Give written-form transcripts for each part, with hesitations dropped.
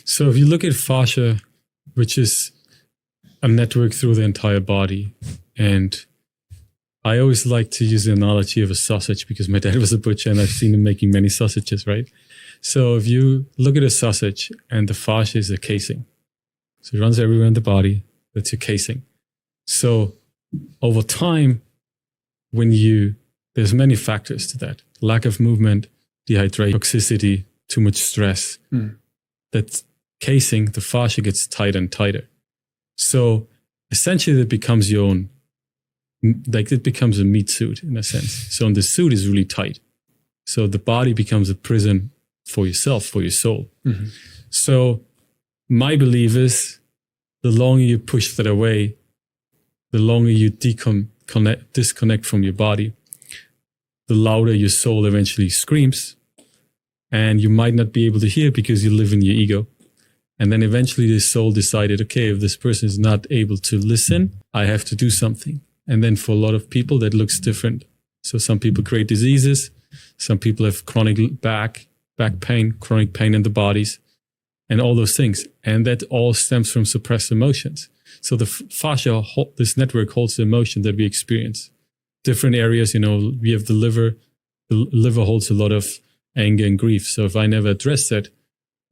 So if you look at fascia, which is a network through the entire body, and I always like to use the analogy of a sausage because my dad was a butcher and I've seen him making many sausages, right? So if you look at a sausage and the fascia is a casing, so it runs everywhere in the body, that's your casing. So over time, there's many factors to that. Lack of movement, dehydration, toxicity, too much stress. That casing, the fascia gets tighter and tighter. So essentially it becomes your own, like it becomes a meat suit in a sense. So the suit is really tight. So the body becomes a prison for yourself, for your soul. So my belief is the longer you push that away, the longer you disconnect from your body, the louder your soul eventually screams. And you might not be able to hear because you live in your ego. And then eventually the soul decided, okay, if this person is not able to listen, I have to do something. And then for a lot of people, that looks different. So some people create diseases. Some people have chronic back pain, chronic pain in the bodies, and all those things. And that all stems from suppressed emotions. So the fascia, this network holds the emotion that we experience. Different areas, we have the liver. The liver holds a lot of anger and grief. So if I never address that,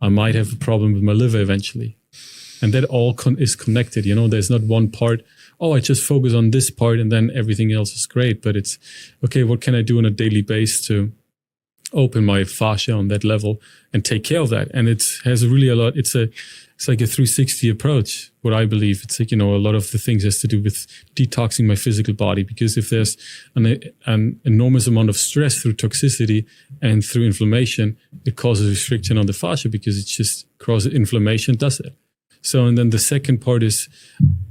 I might have a problem with my liver eventually. And that all is connected. There's not one part, I just focus on this part and then everything else is great. But it's, okay, what can I do on a daily basis to open my fascia on that level and take care of that? And it has really a lot, it's like a 360 approach, what I believe. It's like, a lot of the things has to do with detoxing my physical body, because if there's an enormous amount of stress through toxicity and through inflammation, it causes restriction on the fascia because it's just causes inflammation, does it? So, and then the second part is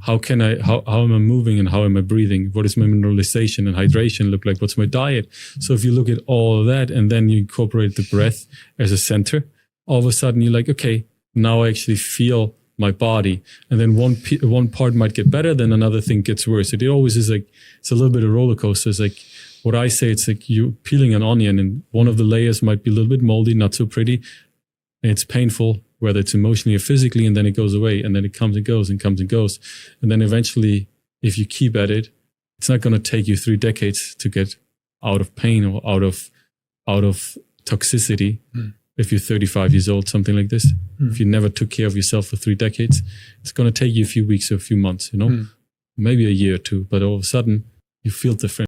how am I moving and how am I breathing? What is my mineralization and hydration look like? What's my diet? So if you look at all of that and then you incorporate the breath as a center, all of a sudden you're like, okay, now I actually feel my body. And then one part might get better, then another thing gets worse. It always is like, it's a little bit of a roller coaster. It's like, what I say, it's like you're peeling an onion and one of the layers might be a little bit moldy, not so pretty. And it's painful, whether it's emotionally or physically, and then it goes away, and then it comes and goes and comes and goes. And then eventually, if you keep at it, it's not going to take you 3 decades to get out of pain or out of toxicity. If you're 35 years old, something like this. If you never took care of yourself for 3 decades, it's going to take you a few weeks or a few months, maybe a year or two, but all of a sudden you feel different.